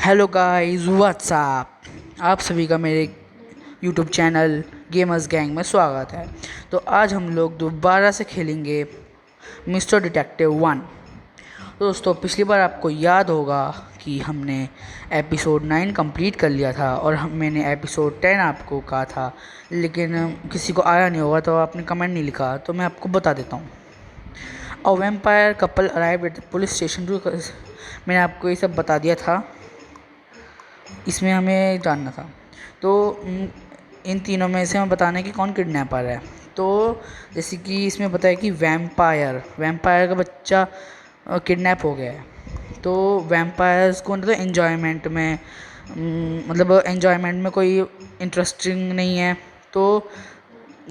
Hello guys, WhatsApp. आप सभी का मेरे यूट्यूब चैनल गेमर्स गैंग में स्वागत है। तो आज हम लोग दोबारा से खेलेंगे मिस्टर डिटेक्टिव 1। तो दोस्तों, पिछली बार आपको याद होगा कि हमने एपिसोड 9 कंप्लीट कर लिया था और मैंने एपिसोड 10 आपको कहा था, लेकिन किसी को आया नहीं होगा तो आपने कमेंट नहीं लिखा, तो मैं आपको बता देता हूँ। A vampire couple arrived at the police station too. मैंने आपको ये सब बता दिया था, इसमें हमें जानना था। तो इन तीनों में से हमें बताना है कि कौन किडनैपर है। तो जैसे कि इसमें बताया कि वैम्पायर का बच्चा किडनैप हो गया है। तो वैम्पायर्स को मतलब एन्जॉयमेंट में कोई इंटरेस्टिंग नहीं है, तो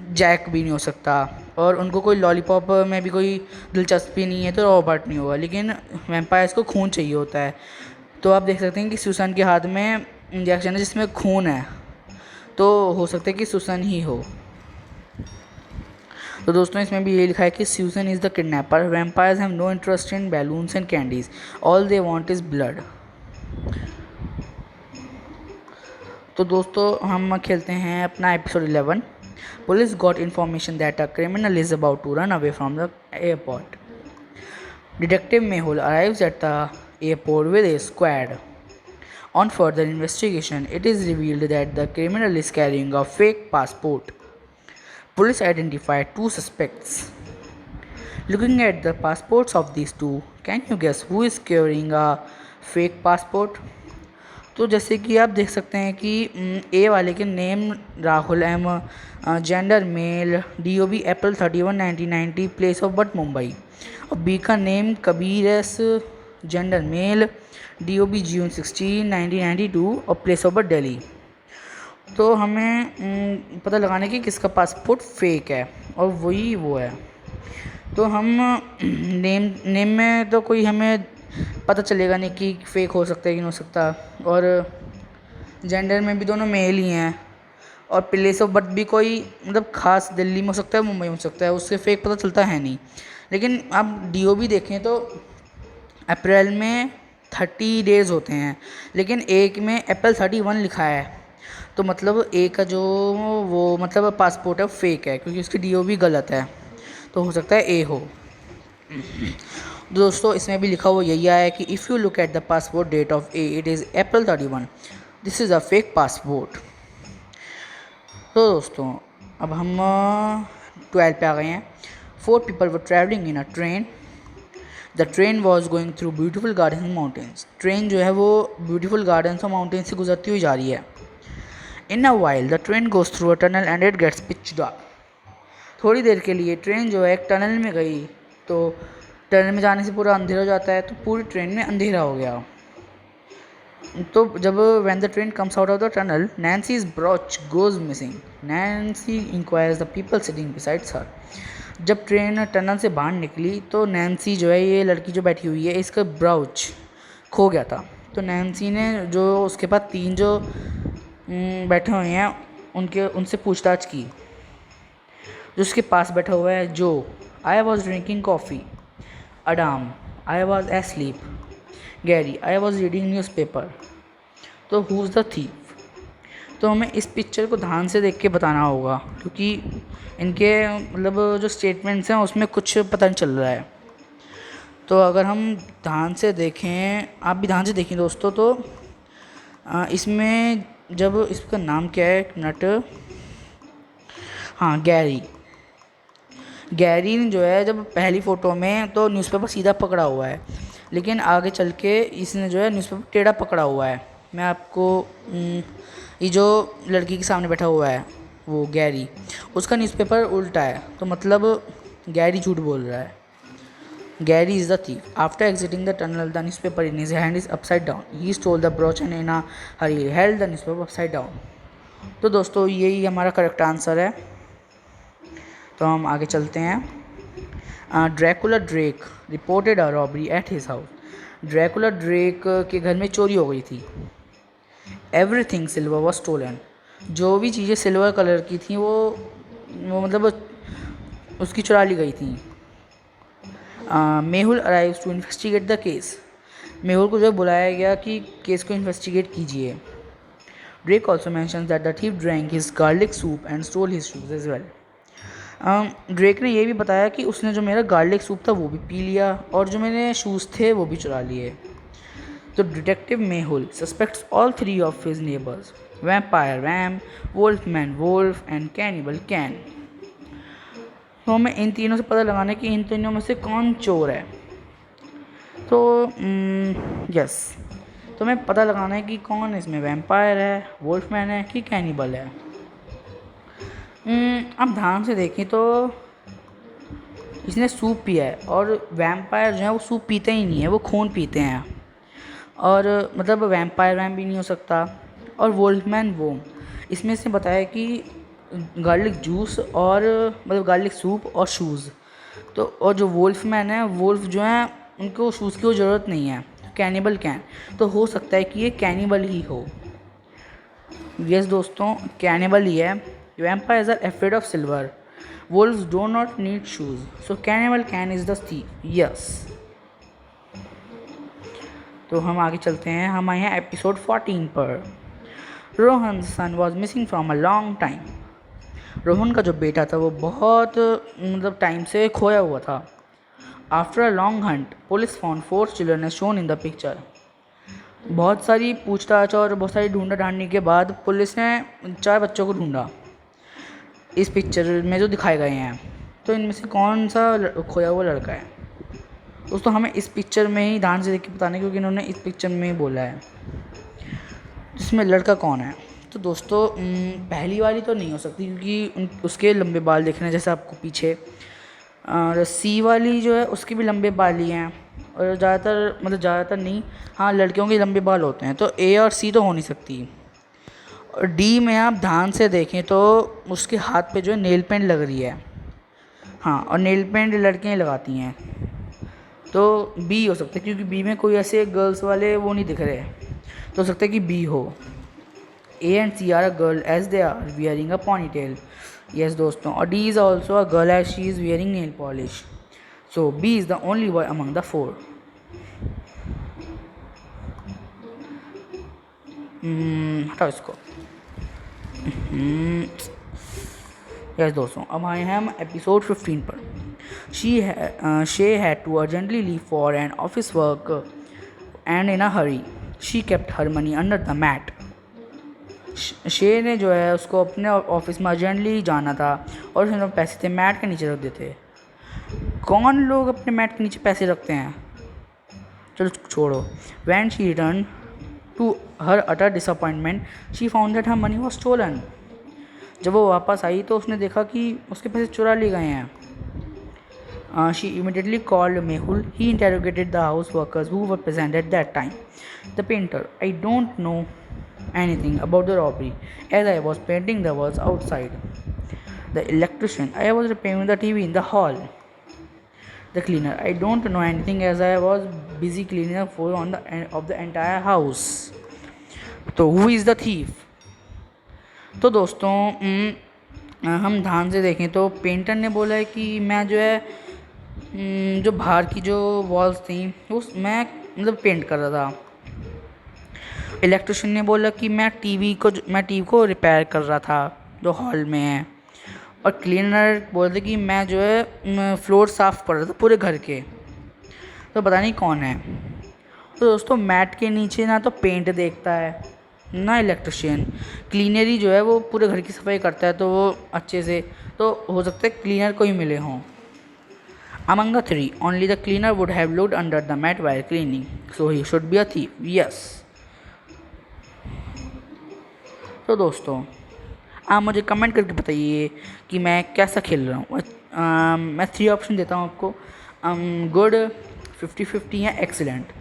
जैक भी नहीं हो सकता, और उनको कोई लॉलीपॉप में भी कोई दिलचस्पी नहीं है, तो रॉबर्ट नहीं होगा। लेकिन वैम्पायर्स को खून चाहिए होता है। तो आप देख सकते हैं कि सुसन के हाथ में इंजेक्शन है जिसमें खून है, तो हो सकता है कि सुसन ही हो। तो दोस्तों, इसमें भी ये लिखा है कि Susan is the kidnapper. Vampires have no interest in balloons and candies, all they want is blood. तो दोस्तों, हम खेलते हैं अपना episode 11। Police got information that a criminal is about to run away from the airport. Detective Mehul arrives at the airport with a squad. On further investigation, it is revealed that the criminal is carrying a fake passport. Police identified two suspects. Looking at the passports of these two, can you guess who is carrying a fake passport? तो जैसे कि आप देख सकते हैं कि A वाले के name Rahul M, gender male, DOB April 31, 1990, place of birth Mumbai. और बी का name Kabir S, gender male, DOB June 16, 1992, और प्लेस ऑफ बर्थ दिल्ली। तो हमें पता लगाना है कि किसका पासपोर्ट फेक है, और वही वो है। तो हम नेम में तो कोई हमें पता चलेगा नहीं कि फेक हो सकता है कि नहीं हो सकता, और जेंडर में भी दोनों मेल ही हैं, और प्लेस ऑफ बर्थ भी कोई मतलब खास दिल्ली में हो सकता है, मुंबई में हो सकता है, उससे फेक पता चलता है नहीं। लेकिन आप DOB देखें तो अप्रैल में 30 डेज़ होते हैं, लेकिन एक में अप्रैल 31 लिखा है, तो मतलब ए का जो वो मतलब पासपोर्ट है फेक है, क्योंकि उसकी DOB गलत है, तो हो सकता है ए हो। दोस्तों, इसमें भी लिखा हुआ यही है कि if you look at the passport date of A, it is April 31, this is a fake passport. तो दोस्तों, अब हम 12 पे आ गए हैं। 4 people were traveling in a train. The train was going through beautiful gardens and mountains. Train जो है वो ब्यूटीफुल गार्डन्स और माउंटेन से गुजरती हुई जा रही है। In a while, the train goes through a tunnel and it gets pitch dark. थोड़ी देर के लिए ट्रेन जो है एक टनल में गई, तो टनल में जाने से पूरा अंधेरा हो जाता है, तो पूरी ट्रेन में अंधेरा हो गया। तो जब when the train comes out of the tunnel, Nancy's brooch goes missing. Nancy inquires the people sitting beside her. जब ट्रेन टनल से बाहर निकली तो नैन्सी जो है, ये लड़की जो बैठी हुई है, इसका ब्राउच खो गया था। तो नैन्सी ने जो उसके पास 3 जो बैठे हुए हैं उनसे पूछताछ की। जो उसके पास बैठा हुआ है, जो I was drinking coffee, Adam I was asleep, Gary I was reading newspaper, तो हु इज़ द थीफ। तो हमें इस पिक्चर को ध्यान से देख के बताना होगा, क्योंकि इनके मतलब जो स्टेटमेंट्स हैं उसमें कुछ पता नहीं चल रहा है। तो अगर हम ध्यान से देखें, आप भी ध्यान से देखें दोस्तों, तो इसमें जब इसका नाम क्या है, नट, हाँ, गैरी जो है, जब पहली फ़ोटो में तो न्यूज़पेपर सीधा पकड़ा हुआ है, लेकिन आगे चल के इसने जो है न्यूज़पेपर टेढ़ा पकड़ा हुआ है। मैं आपको ये जो लड़की के सामने बैठा हुआ है वो गैरी, उसका न्यूज़पेपर उल्टा है, तो मतलब गैरी झूठ बोल रहा है। Gary is the thief. After exiting the tunnel, the newspaper in his hand is upside down. He stole the broach and in a Hari held the newspaper upside down. तो दोस्तों, यही हमारा करेक्ट आंसर है। तो हम आगे चलते हैं। Dracula Drake reported a robbery at his house. Dracula Drake के घर में चोरी हो गई थी। Everything silver was stolen. जो भी चीज़ें सिल्वर कलर की थी वो मतलब उसकी चुरा ली गई थी। Mehul arrives to investigate the case. Mehul को जो है बुलाया गया कि केस को इन्वेस्टिगेट कीजिए। Drake also mentions that the thief drank his garlic soup and stole his shoes as well. Drake ने ये भी बताया कि उसने जो मेरा गार्लिक सूप था वो भी पी लिया और जो मेरे शूज़ थे वो भी चुरा लिए। तो detective Mehul suspects all three of his neighbours, vampire Vam, wolfman Wolf and cannibal Can. तो हमें इन तीनों से पता लगाना है कि इन तीनों में से कौन चोर है। तो यस, तो हमें पता लगाना है कि कौन इसमें वैम्पायर है, वोल्फमैन है कि कैनिबल है। अब ध्यान से देखें तो इसने सूप पिया है और वैम्पायर जो है वो सूप पीते ही नहीं है, वो खून पीते हैं। और मतलब वैम्पायर वैम भी नहीं हो सकता। और वोल्फमैन वो इसमें से बताया कि गार्लिक जूस और मतलब गार्लिक सूप और शूज़। तो और जो वोल्फमैन है, वोल्फ जो है उनको शूज़ की ज़रूरत नहीं है। कैनिबल कैन, तो हो सकता है कि ये कैनिबल ही हो। यस दोस्तों, कैनिबल ही है। Vampires are afraid of silver, wolves do not need shoes, so cannibal can is the thief. Yes, तो हम आगे चलते हैं। हम आए हैं एपिसोड 14 पर। Rohan son was missing from a long time. Rohan का जो बेटा था वो बहुत मतलब टाइम से खोया हुआ था। After a long hunt police found 4 children as shown in the picture. बहुत सारी पूछताछ और बहुत सारी ढूंढा ढांडने के बाद पुलिस ने 4 बच्चों को ढूंढा इस पिक्चर में जो दिखाए गए हैं। तो इनमें से कौन सा खोया हुआ लड़का है दोस्तों, हमें इस पिक्चर में ही ध्यान से देख के बताना है, क्योंकि इन्होंने इस पिक्चर में ही बोला है। जिसमें लड़का कौन है, तो दोस्तों पहली वाली तो नहीं हो सकती क्योंकि उसके लंबे बाल दिख रहे हैं जैसे आपको पीछे। और सी वाली जो है उसके भी लंबे बाल ही हैं और ज़्यादातर नहीं, हाँ लड़कियों के लंबे बाल होते हैं। तो ए और सी तो हो नहीं सकती। और डी में आप ध्यान से देखें तो उसके हाथ पे जो है नेल पेंट लग रही है। हाँ, और नेल पेंट लड़कियाँ लगाती हैं। तो बी हो सकता है क्योंकि बी में कोई ऐसे गर्ल्स वाले वो नहीं दिख रहे, तो हो सकता है कि बी हो। A and C are a girl as they are wearing a pony tail. Yes दोस्तों, और D is also a girl as she is wearing nail polish. So B is the only boy among the 4। हटाओ इसको। Yes दोस्तों, अब आए हैं हम episode 15 पर। She had to urgently leave for an office work and in a hurry. She kept her money under the mat. शे ने जो है उसको अपने ऑफिस में अर्जेंटली जाना था और उसने पैसे थे मैट के नीचे रख देते। कौन लोग अपने मैट के नीचे पैसे रखते हैं, चलो छोड़ो। When she returned to her utter disappointment, she found that her money was stolen. जब वो वापस आई तो उसने देखा कि उसके पैसे चुरा लिए गए हैं। She immediately called Mehul. He interrogated the house workers who were present at that time. The painter: I don't know anything about the robbery as I was painting the walls outside. The electrician: I was repairing the TV in the hall. The cleaner: I don't know anything as I was busy cleaning the floor of the entire house. तो who is the thief? तो दोस्तों हम ध्यान से देखें तो painter ने बोला है कि मैं जो है जो बाहर की जो वॉल्स थी उस मैं मतलब पेंट कर रहा था। इलेक्ट्रिशियन ने बोला कि मैं टीवी को रिपेयर कर रहा था जो हॉल में है। और क्लीनर बोलते कि मैं जो है फ्लोर साफ़ कर रहा था पूरे घर के। तो पता नहीं कौन है। तो दोस्तों मैट के नीचे ना तो पेंट देखता है ना इलेक्ट्रिशियन, क्लीनर ही जो है वो पूरे घर की सफाई करता है तो वो अच्छे से, तो हो सकता है क्लीनर को ही मिले हों। Among the 3, only the cleaner would have looked under the mat while cleaning, so he should be a thief. Yes. तो दोस्तों आप मुझे कमेंट करके बताइए कि मैं कैसा खेल रहा हूँ। मैं 3 ऑप्शन देता हूँ आपको, गुड, 50-50 या एक्सीलेंट।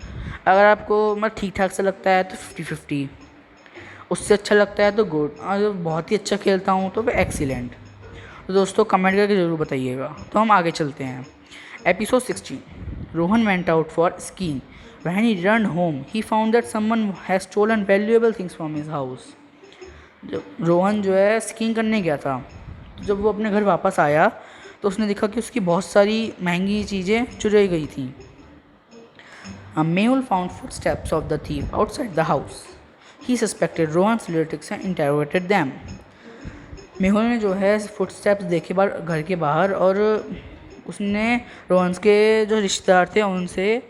अगर आपको मतलब ठीक ठाक से लगता है तो 50-50, उससे अच्छा लगता है तो गुड, और बहुत ही अच्छा खेलता हूँ तो फिर एक्सीलेंट। तो दोस्तों कमेंट करके ज़रूर बताइएगा। तो हम आगे चलते हैं। Episode 16। Rohan went out for skiing. When he returned home, he found that someone has stolen valuable things from his house. जब रोहन जो है स्कीइंग करने गया था, तो जब वो अपने घर वापस आया तो उसने देखा कि उसकी बहुत सारी महंगी चीज़ें चुराई गई थी। Mehul found footsteps of the thief outside the house. He suspected Rohan's relatives and interrogated them. Mehul ने जो है फुटस्टेप्स देखे घर के बाहर और उसने रोहन के जो रिश्तेदार थे उनसे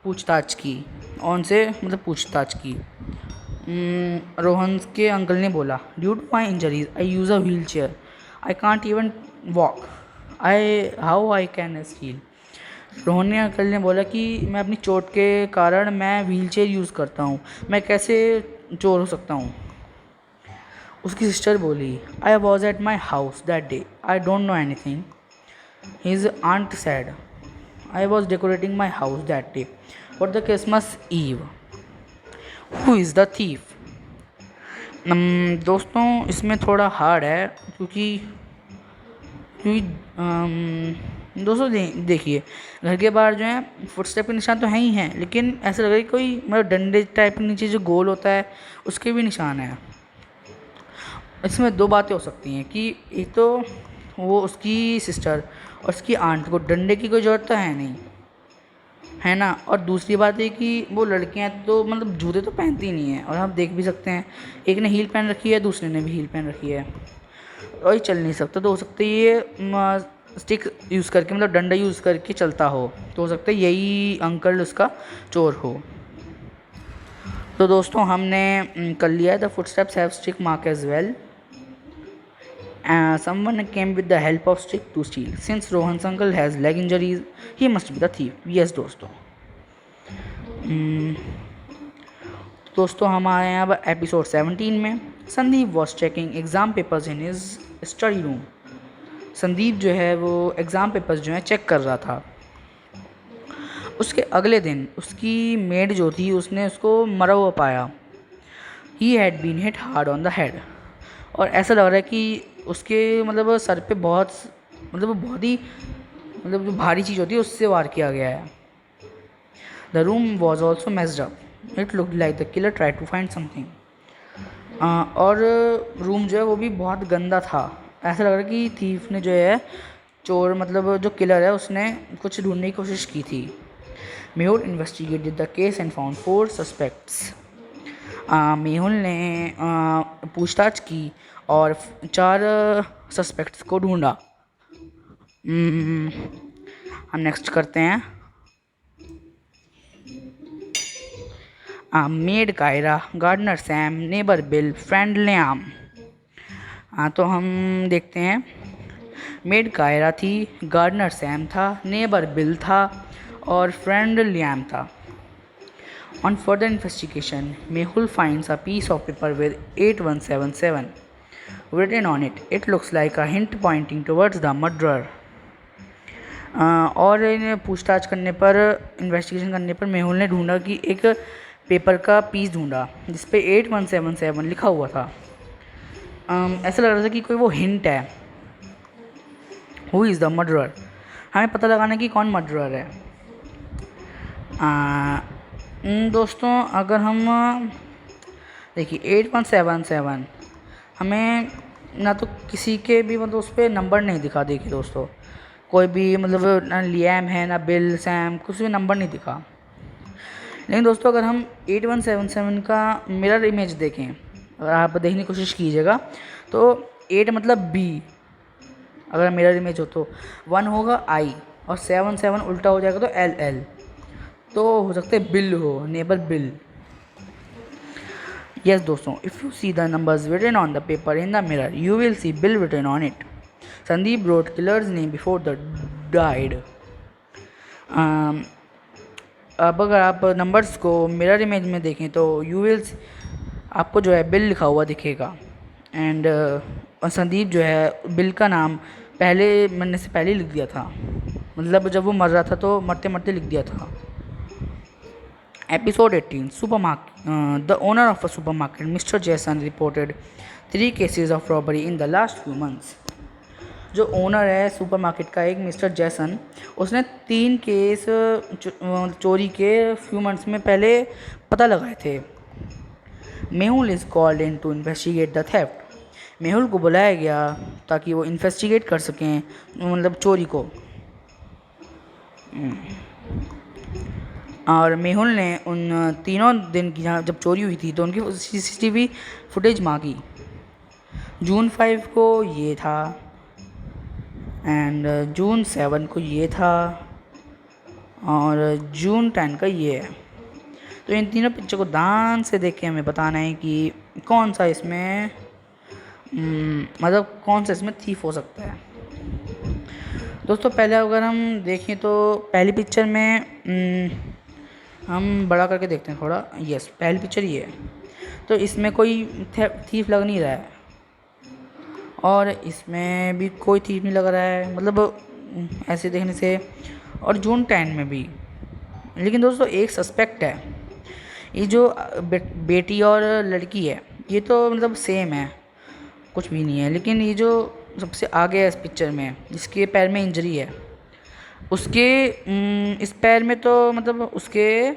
पूछताछ की रोहन के अंकल ने बोला, due to my injuries I use a wheel chair, I can't even walk, how I can heal. Rohan ने अंकल ने बोला कि मैं अपनी चोट के कारण मैं व्हील चेयर यूज़ करता हूँ, मैं कैसे चोर हो सकता हूँ। उसकी सिस्टर बोली, I was at my house that day, I don't know anything. His aunt said, I was decorating my house that day for the Christmas Eve. Who is the thief? दोस्तों इसमें थोड़ा hard है क्योंकि दोस्तों देखिए घर के बाहर जो है फुटस्टेप के निशान तो हैं ही हैं, लेकिन ऐसा लग रहा है कि कोई मतलब डंडे टाइप के नीचे जो गोल होता है उसके भी निशान है। इसमें दो बातें हो सकती हैं कि एक तो वो उसकी सिस्टर और उसकी आंट को डंडे की कोई ज़रूरत तो है नहीं, है ना, और दूसरी बात है कि वो लड़कियां तो मतलब जूते तो पहनती नहीं हैं, और आप देख भी सकते हैं एक ने हील पहन रखी है, दूसरे ने भी हील पहन रखी है और ये चल नहीं सकता। तो हो सकता है ये स्टिक यूज़ करके मतलब डंडा यूज़ करके चलता हो, तो हो सकता है यही अंकल उसका चोर हो। तो दोस्तों हमने कर लिया है the footsteps have stick mark as well. Someone came with the help of stick to steal. Since Rohan's uncle has leg injuries, he must be the thief. Yes दोस्तों। दोस्तों हम आए हैं अब एपिसोड 17 में। Sandeep was checking exam papers in his study room. Sandeep जो है वो एग्ज़ाम पेपर्स जो है चेक कर रहा था। उसके अगले दिन उसकी मेड जो थी उसने उसको मरा हुआ पाया। He had been hit hard on the head, और ऐसा लग रहा है कि उसके मतलब सर पे बहुत ही मतलब जो भारी चीज़ होती है उससे वार किया गया है। The room was also messed up, it look like the killer try to find something. और रूम जो है वो भी बहुत गंदा था, ऐसा लग रहा है कि थीफ ने जो है चोर मतलब जो किलर है उसने कुछ ढूंढने की कोशिश की थी। Mehul investigated the case and found 4 suspects. Mehul ने पूछताछ की और 4 सस्पेक्ट्स को ढूंढा। हम नेक्स्ट करते हैं maid Kiara, gardener Sam, neighbour Bill, friend Liam. तो हम देखते हैं मेड कायरा थी, गार्डनर सैम था, नेबर बिल था और फ्रेंड लियाम था। On further investigation, Mehul finds a piece of paper with 8177 written on it. It looks like a hint pointing towards the murderer. और इन्हें पूछताछ करने पर इन्वेस्टिगेशन करने पर मेहुल ने ढूंढा कि एक पेपर का पीस ढूंढा जिस पे 8177 लिखा हुआ था। ऐसा लग रहा था कि कोई वो हिंट है। Who is the murderer? हमें पता लगाना कि कौन मर्डरर है। दोस्तों अगर हम देखिए 8177 हमें ना तो किसी के भी मतलब उस पर नंबर नहीं दिखा। देखिए दोस्तों कोई भी मतलब ना लियाम है ना बिल सैम, कुछ भी नंबर नहीं दिखा। लेकिन दोस्तों अगर हम 8177 का मिरर इमेज देखें, अगर आप देखने की कोशिश कीजिएगा तो 8 मतलब B, अगर मिरर इमेज हो तो 1 होगा I और 77 उल्टा हो जाएगा तो LL, तो हो सकते बिल हो, नेबर बिल। यस दोस्तों, if you see the numbers written on the paper in the mirror you will see Bill written on it. Sandeep wrote killer's name before the died. अब अगर आप नंबर्स को mirror image में देखें तो you will आपको जो है बिल लिखा हुआ दिखेगा। एंड संदीप जो है बिल का नाम पहले मरने से पहले लिख दिया था, मतलब जब वो मर रहा था तो मरते मरते लिख दिया था। Episode 18 Supermarket. The owner of a supermarket, Mr. Jason, reported 3 cases of robbery in the last few months. जो ओनर है सुपरमार्केट का एक मिस्टर जैसन, उसने 3 केस चोरी के फ्यू मंथ्स में पहले पता लगाए थे। Mehul is called in to investigate the theft. Mehul को बुलाया गया ताकि वो इन्वेस्टिगेट कर सकें मतलब चोरी को। और मेहुल ने उन तीनों दिन की जहाँ जब चोरी हुई थी तो उनकी CCTV फुटेज मांगी। जून 5 को ये था एंड जून 7 को ये था और जून 10 का ये है। तो इन तीनों पिक्चर को ध्यान से देख के हमें बताना है कि कौन सा इसमें मतलब कौन सा इसमें थीफ हो सकता है। दोस्तों पहले अगर हम देखें तो पहली पिक्चर में हम बड़ा करके देखते हैं थोड़ा। यस, पहली पिक्चर ये है। तो इसमें कोई थीफ लग नहीं रहा है और इसमें भी कोई थीफ नहीं लग रहा है, मतलब ऐसे देखने से। और जून 10 में भी। लेकिन दोस्तों एक सस्पेक्ट है। ये जो बेटी और लड़की है ये तो मतलब सेम है, कुछ भी नहीं है। लेकिन ये जो सबसे आगे है इस पिक्चर में, जिसके पैर में इंजरी है, उसके इस पैर में तो मतलब उसके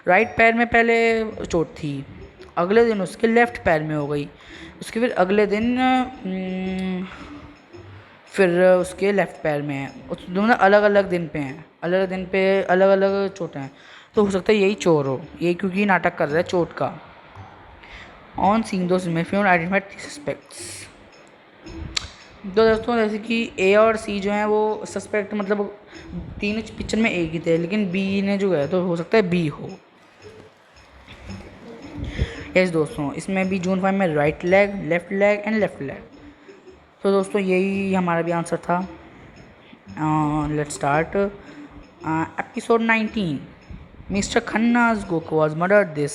राइट पैर में पहले चोट थी, अगले दिन उसके लेफ़्ट पैर में हो गई, उसके फिर अगले दिन फिर उसके लेफ़्ट पैर में है। उस दोनों अलग अलग दिन पे हैं, अलग अलग दिन पे अलग अलग चोटें हैं। तो हो सकता है यही चोर हो, यही क्योंकि नाटक कर रहा है चोट का। ऑन सीइंग दोस मेफियोन आइडेंटिफाइड थ्री सस्पेक्ट्स। तो दोस्तों जैसे कि ए और सी जो हैं वो सस्पेक्ट मतलब तीनों पिक्चर में एक ही थे, लेकिन बी ने जो है तो हो सकता है बी हो। यस दोस्तों, इसमें भी जून 5 में right leg, left leg and left leg. तो दोस्तों यही हमारा भी आंसर था। Let's start episode 19। Mister Khanna's cook was murdered this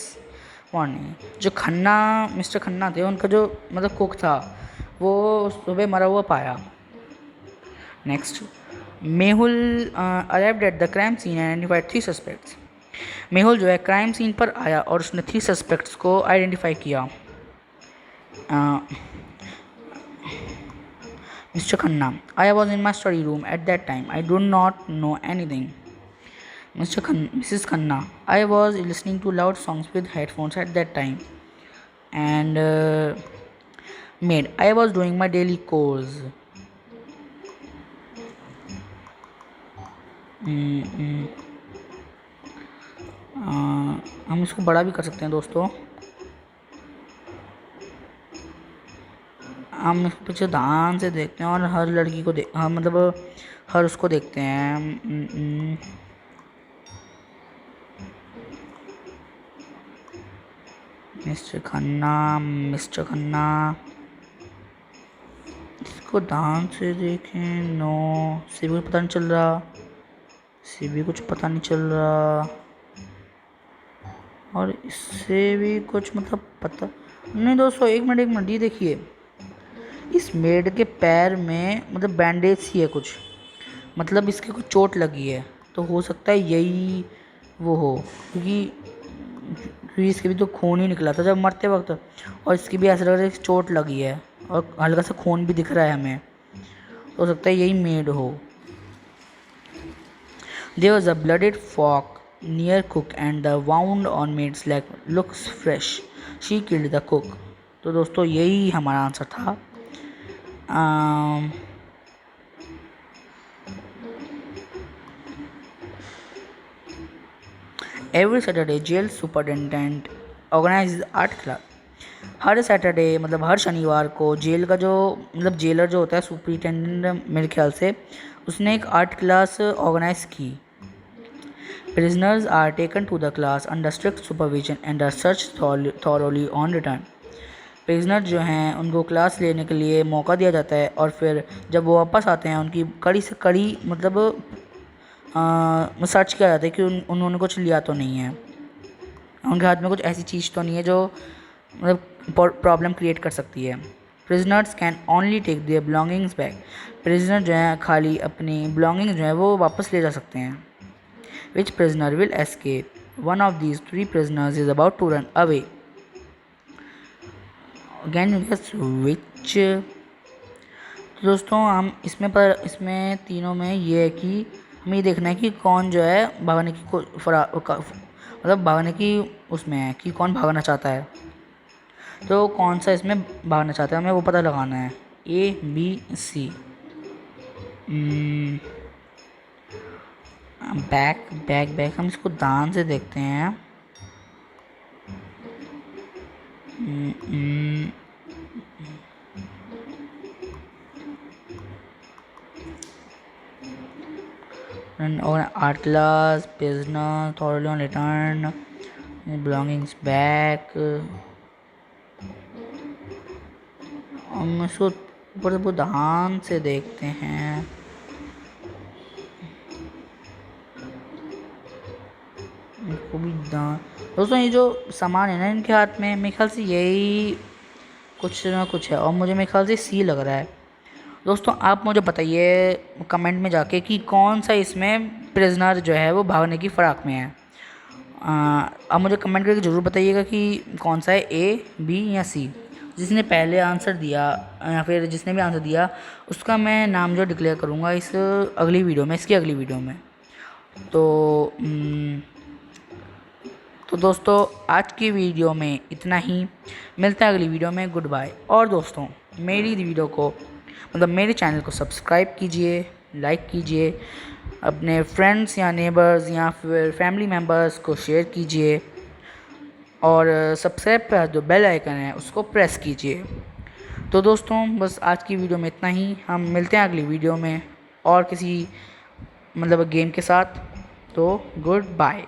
morning. जो खन्ना मिस्टर खन्ना थे उनका जो मतलब कुक था वो सुबह मरा हुआ पाया। Next, Mehul arrived at the crime scene and identified 3 suspects. Mehul जो है क्राइम सीन पर आया और उसने 3 सस्पेक्ट्स को आइडेंटिफाई किया। Mr. Khanna, I was in my study room at that time. I do not know anything. Mrs. Khanna, I was listening to loud songs with headphones at that time. And maid, I was doing my daily chores. हम इसको बड़ा भी कर सकते हैं दोस्तों। हम इसको पीछे ध्यान से देखते हैं और हर लड़की को मतलब हर उसको देखते हैं। मिस्टर खन्ना इसको ध्यान से देखें। नो, से भी पता नहीं चल रहा, और इससे भी कुछ मतलब पता नहीं। दोस्तों एक मिनट ये देखिए, इस मेड के पैर में मतलब बैंडेज सी है कुछ, मतलब इसके कुछ चोट लगी है। तो हो सकता है यही वो हो, क्योंकि इसके भी तो खून ही निकला था जब मरते वक्त, और इसकी भी ऐसा लग रहा है चोट लगी है और हल्का सा खून भी दिख रहा है हमें। तो हो सकता है यही मेड हो। There was a blooded fork near cook and the wound on maid's leg looks fresh. She killed the cook. तो दोस्तों यही हमारा आंसर था। Every Saturday jail superintendent organizes art class. हर सैटरडे मतलब हर शनिवार को जेल का जो मतलब जेलर जो होता है सुपरिटेंडेंट, मेरे ख्याल से उसने एक आर्ट क्लास ऑर्गेनाइज की। Prisoners are taken to the class under strict supervision and are searched thoroughly on return. Prisoner जो हैं उनको क्लास लेने के लिए मौका दिया जाता है और फिर जब वो वापस आते हैं उनकी कड़ी से कड़ी मतलब सर्च किया जाता है कि उन्होंने कुछ लिया तो नहीं है, उनके हाथ में कुछ ऐसी चीज़ तो नहीं है जो मतलब प्रॉब्लम क्रिएट कर सकती है। Prisoners can only take their belongings back. Prisoner जो हैं खाली अपनी बिलोंगिंग्स जो हैं वो वापस ले जा सकते हैं। Which prisoner will escape? One of these 3 prisoners is about to run away. Can you guess which? तो दोस्तों हम इसमें तीनों में ये है कि हमें ये देखना है कि कौन जो है भागने की मतलब भागने की उसमें है कि कौन भागना चाहता है। तो कौन सा इसमें भागना चाहता है हमें वो पता लगाना है। A, B, C। Back back back हम इसको ध्यान से देखते हैं। और Atlas business thoroughly on return belongings back। हम इसको ऊपर से ध्यान से देखते हैं। इनको भी दोस्तों ये जो सामान है ना इनके हाथ में, मेरे ख्याल से यही कुछ ना कुछ है, और मुझे मेरे ख्याल से सी लग रहा है। दोस्तों आप मुझे बताइए कमेंट में जाके कि कौन सा इसमें प्रिजनर जो है वो भागने की फ़िराक में है। आप मुझे कमेंट करके ज़रूर बताइएगा कि कौन सा है, ए, बी या सी। जिसने पहले आंसर दिया या फिर जिसने भी आंसर दिया उसका मैं नाम जो डिक्लेयर करूँगा इस अगली वीडियो में, इसकी अगली वीडियो में। तो दोस्तों आज की वीडियो में इतना ही, मिलते हैं अगली वीडियो में, गुड बाय। और दोस्तों मेरी वीडियो को मेरे चैनल को सब्सक्राइब कीजिए, लाइक कीजिए, अपने फ्रेंड्स या नेबर्स या फिर फैमिली मेम्बर्स को शेयर कीजिए, और सब्सक्राइब पर जो बेल आइकन है उसको प्रेस कीजिए। तो दोस्तों बस आज की वीडियो में इतना ही, हम मिलते हैं अगली वीडियो में और किसी गेम के साथ। तो गुड बाय।